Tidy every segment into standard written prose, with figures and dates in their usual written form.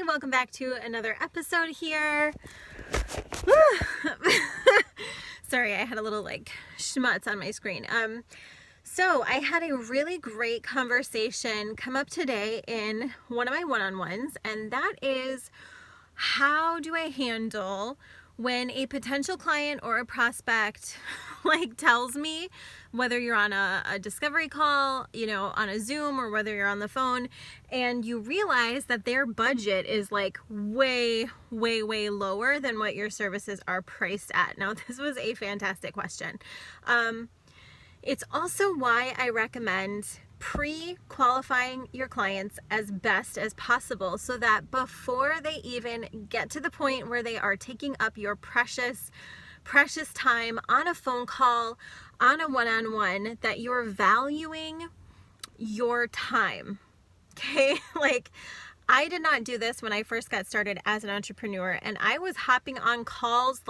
welcome back to another episode here. Sorry, I had a little schmutz on my screen. So I had a really great conversation come up today in one of my one-on-ones, and that is, how do I handle when a potential client or a prospect tells me, whether you're on a discovery call, on a Zoom, or whether you're on the phone, and you realize that their budget is way lower than what your services are priced at. Now, this was a fantastic question. It's also why I recommend pre-qualifying your clients as best as possible, so that before they even get to the point where they are taking up your precious time on a phone call, on a one-on-one, that you're valuing your time. Okay? I did not do this when I first got started as an entrepreneur, and I was hopping on calls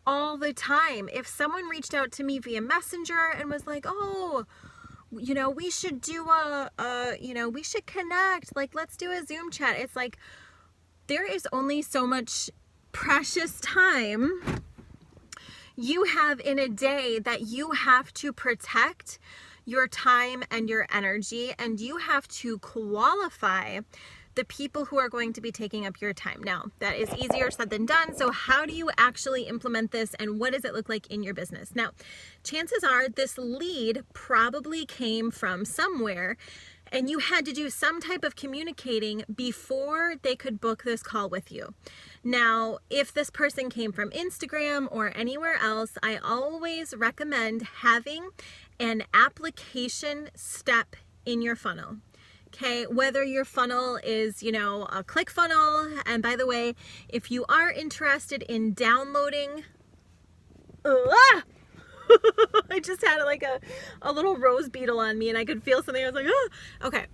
all the time. If someone reached out to me via Messenger and was like, oh, we should do we should connect, let's do a Zoom chat. It's there is only so much precious time you have in a day that you have to protect your time and your energy, and you have to qualify the people who are going to be taking up your time. Now, that is easier said than done. So how do you actually implement this, and what does it look like in your business? Now, chances are this lead probably came from somewhere, and you had to do some type of communicating before they could book this call with you. Now, if this person came from Instagram or anywhere else, I always recommend having an application step in your funnel. Okay, whether your funnel is, a click funnel, and by the way, if you are interested in downloading, I just had a little rose beetle on me, and I could feel something. I was like, oh, okay.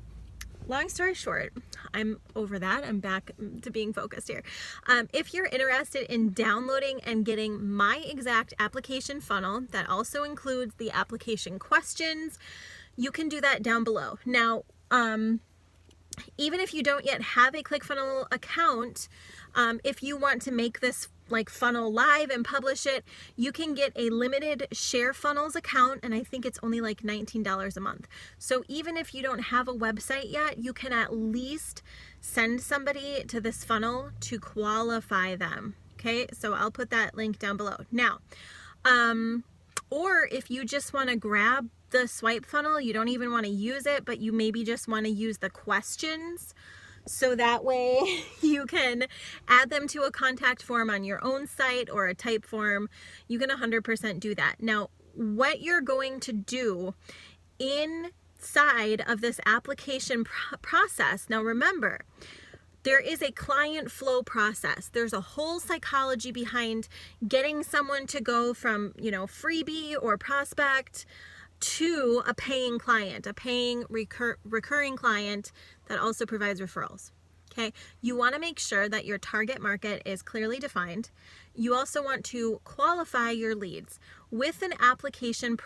Long story short, I'm over that. I'm back to being focused here. If you're interested in downloading and getting my exact application funnel, that also includes the application questions, you can do that down below. Now, even if you don't yet have a ClickFunnels account, if you want to make this funnel live and publish it, you can get a limited Share Funnels account, and I think it's only $19 a month. So even if you don't have a website yet, you can at least send somebody to this funnel to qualify them. Okay, so I'll put that link down below. Now, or if you just want to grab the swipe funnel, you don't even want to use it, but you maybe just want to use the questions, so that way you can add them to a contact form on your own site or a type form. You can 100% do that. Now, what you're going to do inside of this application process, now remember, there is a client flow process. There's a whole psychology behind getting someone to go from, freebie or prospect to a paying client, a paying recurring client that also provides referrals. Okay, you want to make sure that your target market is clearly defined. You also want to qualify your leads with an application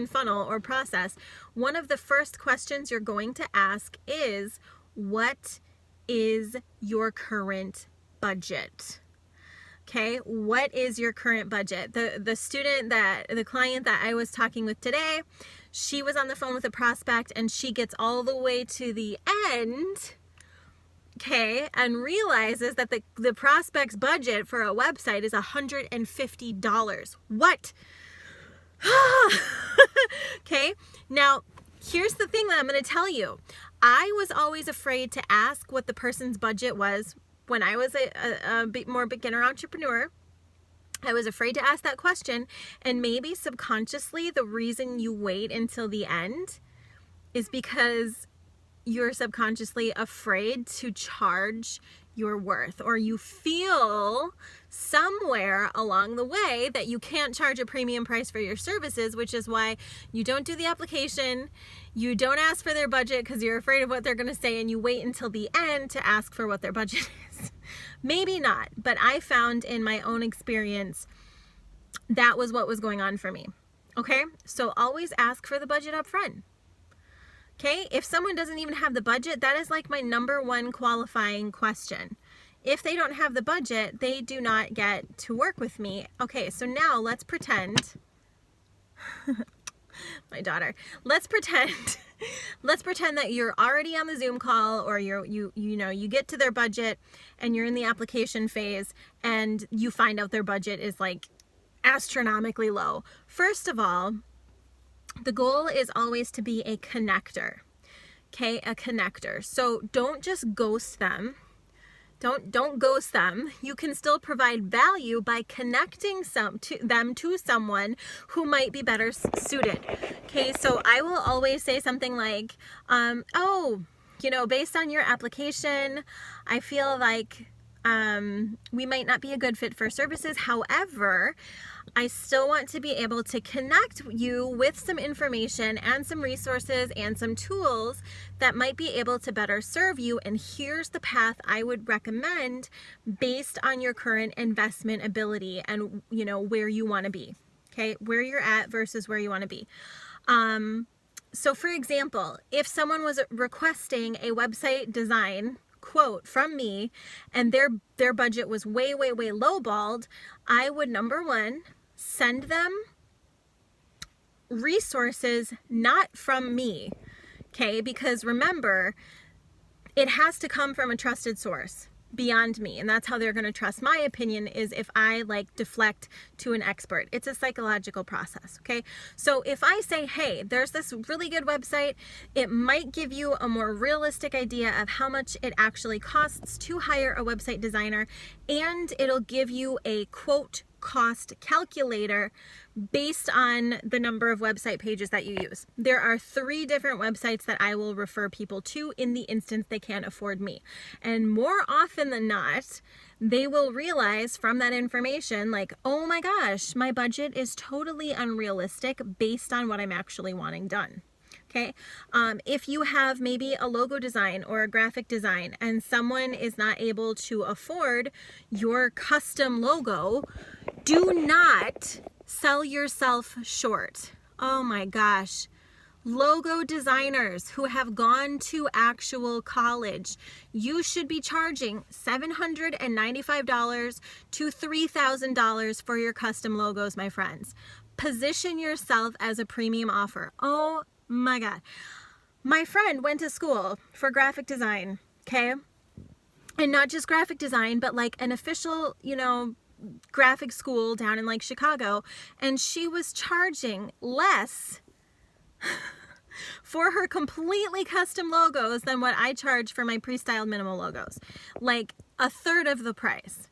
funnel or process. One of the first questions you're going to ask is, what is your current budget? Okay, what is your current budget? The client that I was talking with today, she was on the phone with a prospect, and she gets all the way to the end, okay, and realizes that the prospect's budget for a website is $150. What? Okay, now here's the thing that I'm going to tell you. I was always afraid to ask what the person's budget was. When I was a bit more beginner entrepreneur, I was afraid to ask that question, and maybe subconsciously the reason you wait until the end is because you're subconsciously afraid to charge your worth, or you feel somewhere along the way that you can't charge a premium price for your services, which is why you don't do the application, you don't ask for their budget because you're afraid of what they're going to say, and you wait until the end to ask for what their budget is. Maybe not, but I found in my own experience that was what was going on for me. Okay, so always ask for the budget up front. Okay, if someone doesn't even have the budget, that is like my number one qualifying question. If they don't have the budget, they do not get to work with me. Okay, so now let's pretend, my daughter, let's pretend that you're already on the Zoom call, or you get to their budget and you're in the application phase and you find out their budget is like astronomically low. First of all, the goal is always to be a connector. Okay, a connector. So don't just ghost them. Don't ghost them. You can still provide value by connecting them to someone who might be better suited. Okay, so I will always say something like, based on your application, I feel like we might not be a good fit for services. However, I still want to be able to connect you with some information and some resources and some tools that might be able to better serve you. And here's the path I would recommend based on your current investment ability and, where you want to be. Okay, where you're at versus where you want to be. So for example, if someone was requesting a website design quote from me and their budget was way lowballed, I would, number one, send them resources not from me, okay? Because remember, it has to come from a trusted source beyond me, and that's how they're going to trust my opinion, is if I deflect to an expert. It's a psychological process, okay? So if I say, hey, there's this really good website, it might give you a more realistic idea of how much it actually costs to hire a website designer, and it'll give you a quote cost calculator based on the number of website pages that you use. There are 3 different websites that I will refer people to in the instance they can't afford me. And more often than not, they will realize from that information, oh my gosh, my budget is totally unrealistic based on what I'm actually wanting done. Okay, if you have maybe a logo design or a graphic design and someone is not able to afford your custom logo, do not sell yourself short. Oh my gosh. Logo designers who have gone to actual college, you should be charging $795 to $3,000 for your custom logos, my friends. Position yourself as a premium offer. Oh my God. My friend went to school for graphic design, okay? And not just graphic design, but an official, graphic school down in Chicago. And she was charging less for her completely custom logos than what I charge for my pre-styled minimal logos. A third of the price.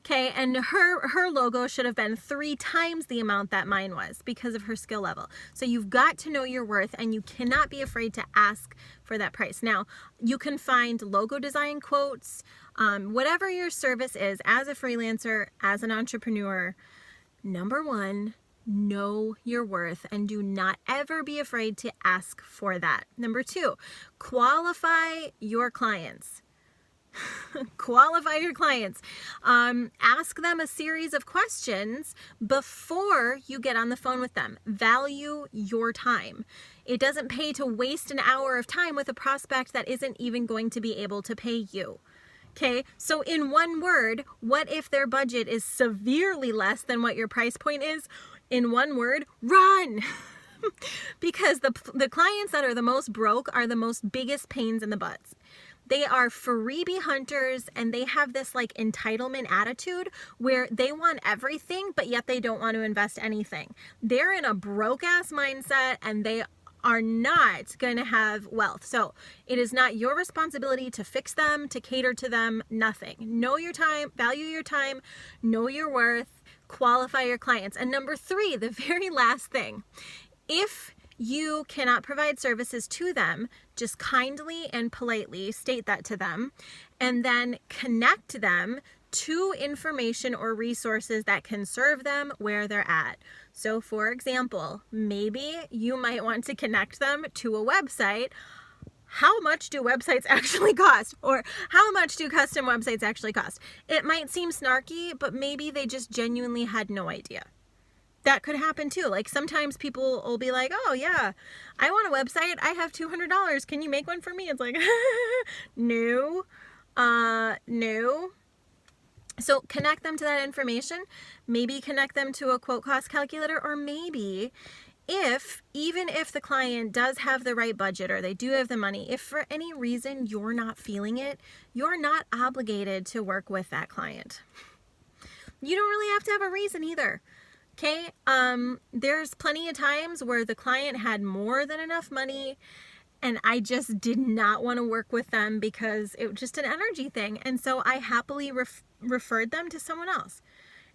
Okay, and her logo should have been 3 times the amount that mine was because of her skill level. So you've got to know your worth, and you cannot be afraid to ask for that price. Now, you can find logo design quotes, whatever your service is, as a freelancer, as an entrepreneur. Number one, know your worth and do not ever be afraid to ask for that. Number 2, qualify your clients. Qualify your clients. Ask them a series of questions before you get on the phone with them. Value your time. It doesn't pay to waste an hour of time with a prospect that isn't even going to be able to pay you. Okay, so in one word, what if their budget is severely less than what your price point is? In one word, run! Because the clients that are the most broke are the most biggest pains in the butts. They are freebie hunters, and they have this entitlement attitude where they want everything, but yet they don't want to invest anything. They're in a broke ass mindset, and they are not going to have wealth. So it is not your responsibility to fix them, to cater to them, nothing. Know your time, value your time, know your worth, qualify your clients. And number 3, the very last thing, if you cannot provide services to them, just kindly and politely state that to them, and then connect them to information or resources that can serve them where they're at. So for example, maybe you might want to connect them to a website. How much do websites actually cost? Or how much do custom websites actually cost? It might seem snarky, but maybe they just genuinely had no idea. that could happen too. Like sometimes people will be like, oh yeah, I want a website. I have $200. Can you make one for me? It's like, no, no. So connect them to that information, maybe connect them to a quote cost calculator, or maybe even if the client does have the right budget or they do have the money, if for any reason you're not feeling it, you're not obligated to work with that client. You don't really have to have a reason either. Okay, there's plenty of times where the client had more than enough money and I just did not want to work with them because it was just an energy thing. And so I happily referred them to someone else.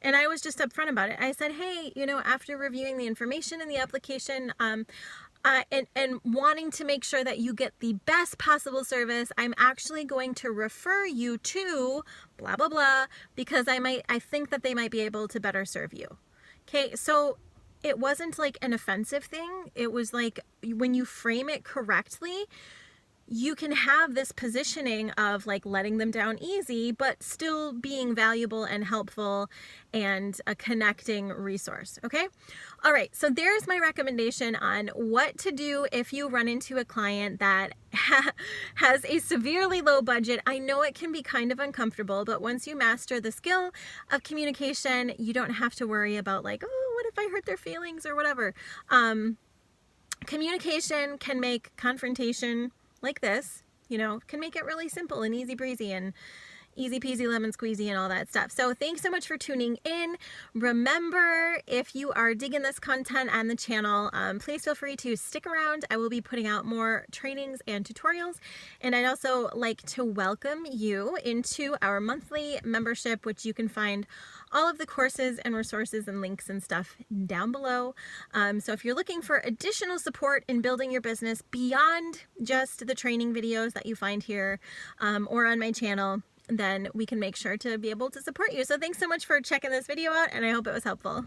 And I was just upfront about it. I said, hey, after reviewing the information in the application, and wanting to make sure that you get the best possible service, I'm actually going to refer you to blah, blah, blah, because I think that they might be able to better serve you. Okay, so it wasn't like an offensive thing. It was like when you frame it correctly, you can have this positioning of like letting them down easy, but still being valuable and helpful and a connecting resource. Okay. All right. So there's my recommendation on what to do if you run into a client that has a severely low budget. I know it can be kind of uncomfortable, but once you master the skill of communication, you don't have to worry about like, oh, what if I hurt their feelings or whatever. Communication can make confrontation like this, can make it really simple and easy breezy and easy peasy lemon squeezy and all that stuff. So thanks so much for tuning in. Remember, if you are digging this content on the channel, please feel free to stick around. I will be putting out more trainings and tutorials. And I'd also like to welcome you into our monthly membership, which you can find all of the courses and resources and links and stuff down below. So if you're looking for additional support in building your business beyond just the training videos that you find here or on my channel, then we can make sure to be able to support you. So thanks so much for checking this video out, and I hope it was helpful.